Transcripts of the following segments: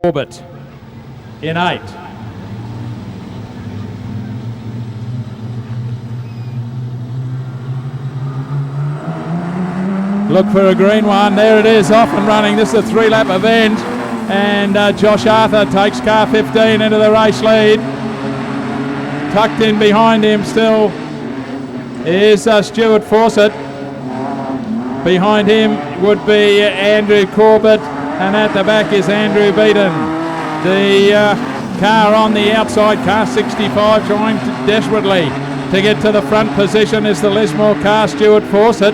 Orbit in 8. Look for a green one. There it is, off and running. This is a 3-lap event, and Josh Arthur takes car 15 into the race lead. Tucked in behind him still is Stuart Fawcett. Behind him would be Andrew Corbett, and at the back is Andrew Beaton. The car on the outside, car 65, trying desperately to get to the front position is the Lismore car, Stuart Fawcett.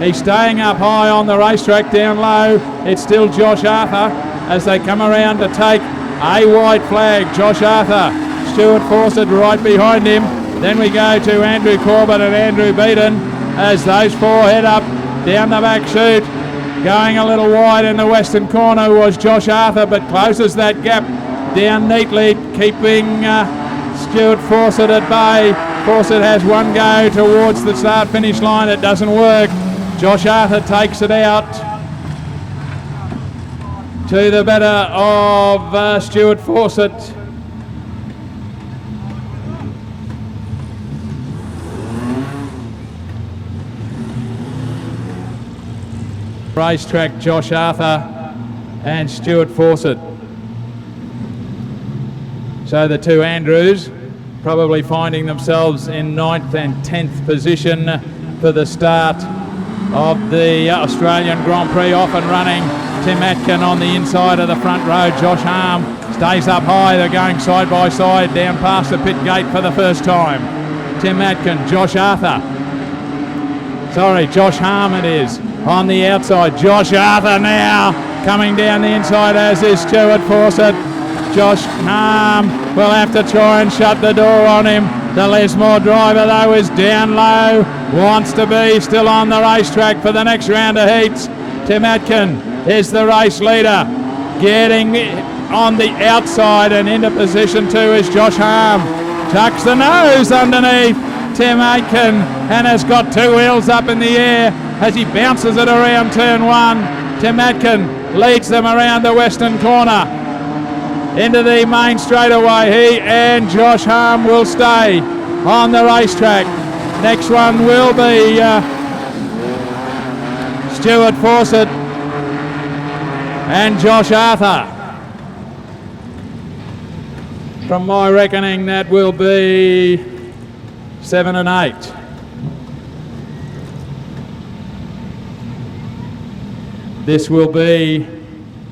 He's staying up high on the racetrack. Down low, it's still Josh Arthur as they come around to take a white flag. Josh Arthur, Stuart Fawcett right behind him. Then we go to Andrew Corbett and Andrew Beaton as those four head up down the back chute. Going a little wide in the western corner was Josh Arthur, but closes that gap down neatly, keeping Stuart Fawcett at bay. Fawcett has one go towards the start-finish line. It doesn't work. Josh Arthur takes it out to the better of Stuart Fawcett. Racetrack, Josh Arthur and Stuart Fawcett. So the two Andrews probably finding themselves in 9th and 10th position for the start of the Australian Grand Prix. Off and running, Tim Atkin on the inside of the front row. Josh Harm stays up high. They're going side by side down past the pit gate for the first time. Tim Atkin, Josh Arthur. Sorry, Josh Harm it is. On the outside, Josh Arthur now coming down the inside, as is Stuart Fawcett. Josh Harm will have to try and shut the door on him. The Lismore driver though is down low, wants to be still on the racetrack for the next round of heats. Tim Atkin is the race leader. Getting on the outside and into position 2 is Josh Harm. Tucks the nose underneath Tim Atkin and has got 2 wheels up in the air as he bounces it around turn 1. Tim Atkin leads them around the western corner into the main straightaway. He and Josh Harm will stay on the racetrack. Next one will be Stuart Fawcett and Josh Arthur. From my reckoning, that will be 7 and 8. This will be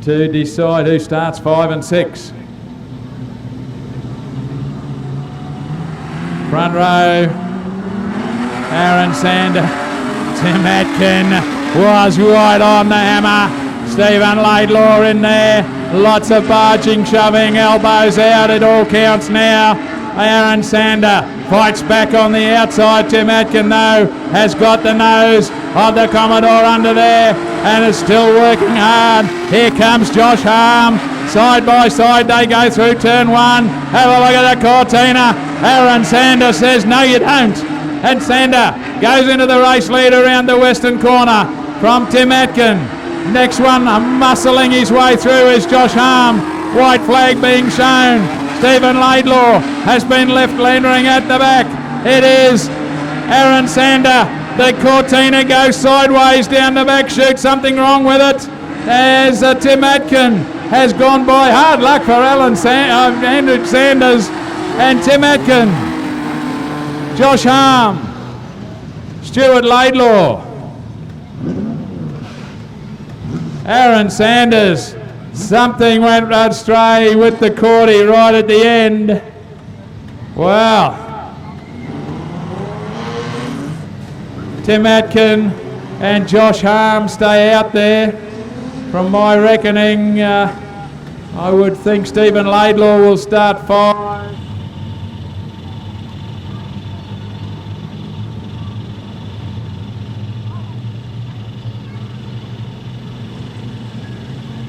to decide who starts 5 and 6. Front row, Aaron Sander. Tim Atkin was right on the hammer. Stephen Laidlaw in there. Lots of barging, shoving, elbows out. It all counts now. Aaron Sander fights back on the outside. Tim Atkin though has got the nose of the Commodore under there and is still working hard. Here comes Josh Harm. Side by side they go through turn 1. Have a look at the Cortina. Aaron Sander says no you don't. And Sander goes into the race lead around the western corner from Tim Atkin. Next one muscling his way through is Josh Harm. White flag being shown. Stephen Laidlaw has been left lingering at the back. It is Aaron Sander. The Cortina goes sideways down the back chute. Something wrong with it as Tim Atkin has gone by. Hard luck for Andrew Sanders and Tim Atkin. Josh Harm, Stuart Laidlaw, Aaron Sanders. Something went astray with the Cordy right at the end. Wow. Tim Atkin and Josh Harm stay out there. From my reckoning, I would think Stephen Laidlaw will start 5.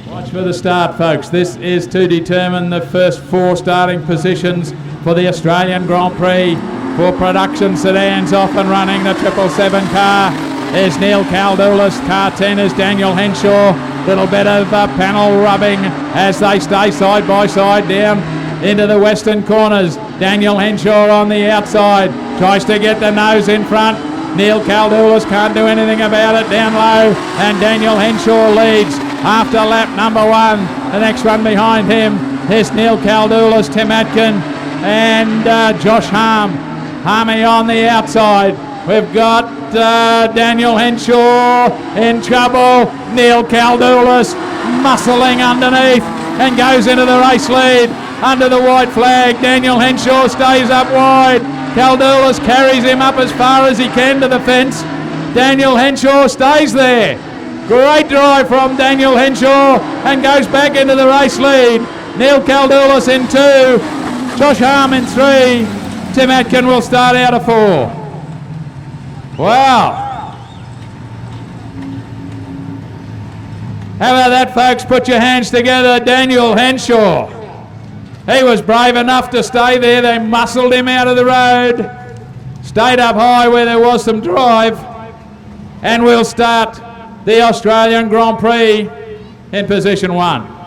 Watch for the start, folks. This is to determine the first 4 starting positions for the Australian Grand Prix. For production sedans off and running, the 777 car is Neil Caldoulis. Car 10 is Daniel Henshaw. Little bit of panel rubbing as they stay side by side down into the western corners. Daniel Henshaw on the outside tries to get the nose in front. Neil Caldoulis can't do anything about it down low, and Daniel Henshaw leads after lap number 1. The next one behind him is Neil Caldoulis, Tim Atkin, and Josh Harmy on the outside. We've got Daniel Henshaw in trouble. Neil Caldoulis muscling underneath and goes into the race lead under the white flag. Daniel Henshaw stays up wide. Caldoulis carries him up as far as he can to the fence. Daniel Henshaw stays there. Great drive from Daniel Henshaw and goes back into the race lead. Neil Caldoulis in 2, Josh Harm in 3. Tim Atkin will start out of 4. Wow. How about that, folks? Put your hands together. Daniel Henshaw. He was brave enough to stay there. They muscled him out of the road. Stayed up high where there was some drive. And we'll start the Australian Grand Prix in position 1.